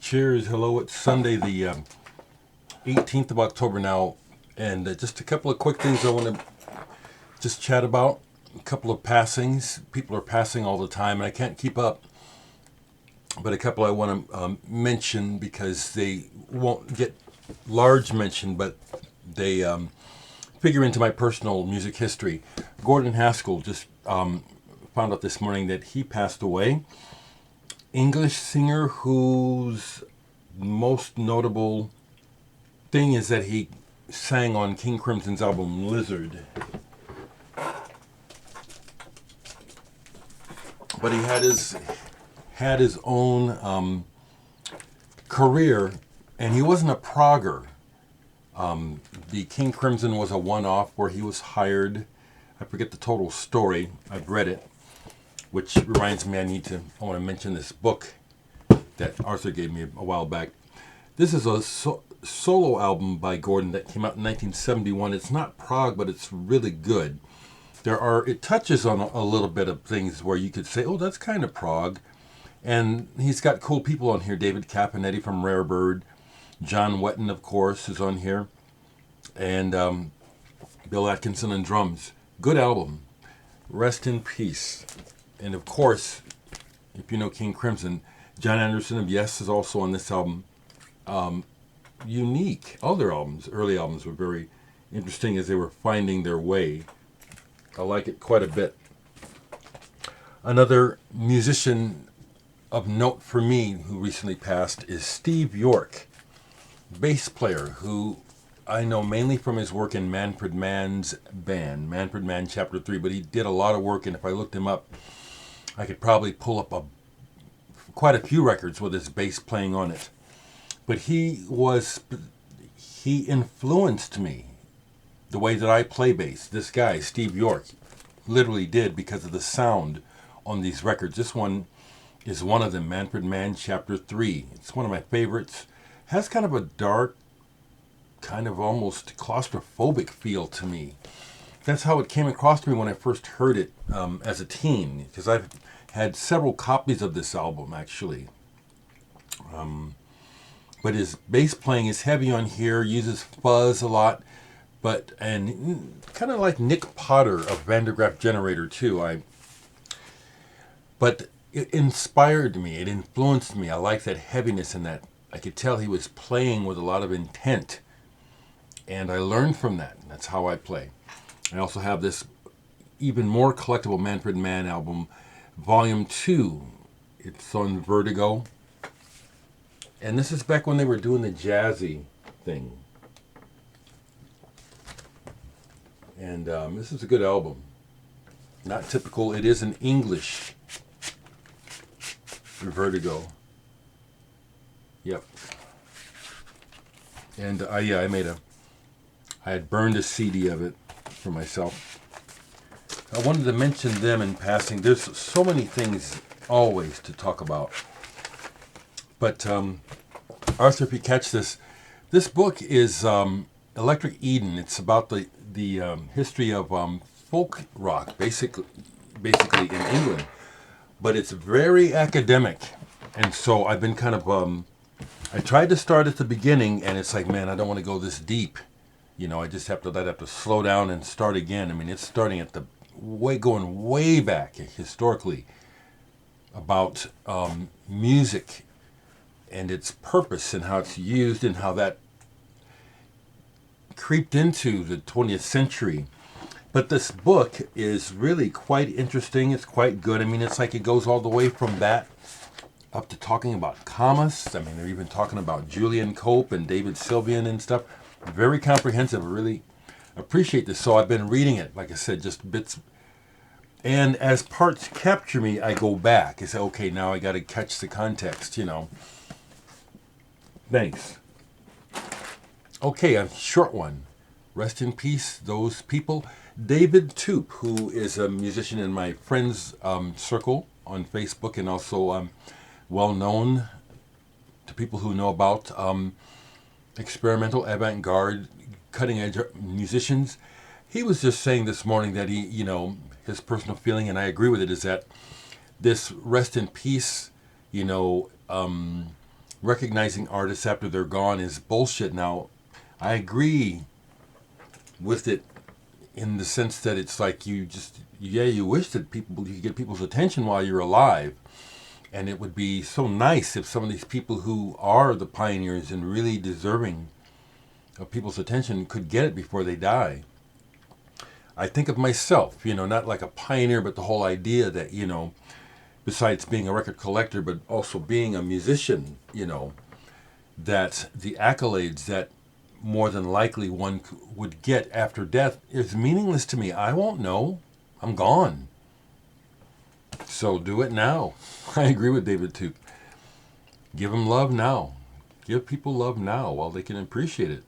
Cheers, hello. It's Sunday, the 18th of October now, and just a couple of quick things I want to just chat about. A couple of passings. People are passing all the time, and I can't keep up. But a couple I want to mention because they won't get large mention, but they figure into my personal music history. Gordon Haskell just found out this morning that he passed away. English singer whose most notable thing is that he sang on King Crimson's album Lizard. But he had his own career, and he wasn't a progger. The King Crimson was a one-off where he was hired. I forget the total story. I've read it, which reminds me I want to mention this book that Arthur gave me a while back. This is a solo album by Gordon that came out in 1971. It's not prog, but it's really good. It touches on a little bit of things where you could say, oh, that's kind of prog. And he's got cool people on here. David Capinetti from Rare Bird. John Wetton, of course, is on here. And Bill Atkinson on drums. Good album. Rest in peace. And of course, if you know King Crimson, John Anderson of Yes is also on this album. Unique. All their albums, early albums, were very interesting as they were finding their way. I like it quite a bit. Another musician of note for me who recently passed is Steve York, bass player who I know mainly from his work in Manfred Mann's band, Manfred Mann Chapter 3, but he did a lot of work, and if I looked him up, I could probably pull up quite a few records with his bass playing on it. But he influenced me, the way that I play bass. This guy, Steve York, literally did because of the sound on these records. This one is one of them, Manfred Mann Chapter 3. It's one of my favorites. Has kind of a dark, kind of almost claustrophobic feel to me. That's how it came across to me when I first heard it as a teen, because I've had several copies of this album, actually. But his bass playing is heavy on here, uses fuzz a lot, and kind of like Nick Potter of Vandergraaf Generator too. But it inspired me, it influenced me. I like that heaviness in that. I could tell he was playing with a lot of intent, and I learned from that. That's how I play. I also have this even more collectible Manfred Mann album, Volume 2. It's on Vertigo. And this is back when they were doing the jazzy thing. And this is a good album. Not typical. It is an English Vertigo. Yep. And I had burned a CD of it for myself. I wanted to mention them in passing. There's so many things always to talk about. But Arthur, if you catch this book is Electric Eden. It's about the history of folk rock, basically in England. But it's very academic, and so I've been kind of I tried to start at the beginning, and it's like, man, I don't want to go this deep. I just have to slow down and start again. I mean, it's starting at going way back historically about music and its purpose and how it's used and how that creeped into the 20th century. But this book is really quite interesting. It's quite good. I mean, it's like it goes all the way from that up to talking about Comus. I mean, they're even talking about Julian Cope and David Sylvian and stuff. Very comprehensive. I really appreciate this. So I've been reading it, like I said, just bits. And as parts capture me, I go back. I say, okay, now I got to catch the context, Thanks. Okay, a short one. Rest in peace, those people. David Toop, who is a musician in my friends' circle on Facebook and also well known to people who know about experimental, avant-garde, cutting-edge musicians. He was just saying this morning that his personal feeling, and I agree with it, is that this rest in peace, recognizing artists after they're gone is bullshit. Now, I agree with it in the sense that it's like you wish that you could get people's attention while you're alive. And it would be so nice if some of these people who are the pioneers and really deserving of people's attention could get it before they die. I think of myself, not like a pioneer, but the whole idea that, besides being a record collector, but also being a musician, that the accolades that more than likely one would get after death is meaningless to me. I won't know. I'm gone. So do it now. I agree with David too. Give them love now. Give people love now while they can appreciate it.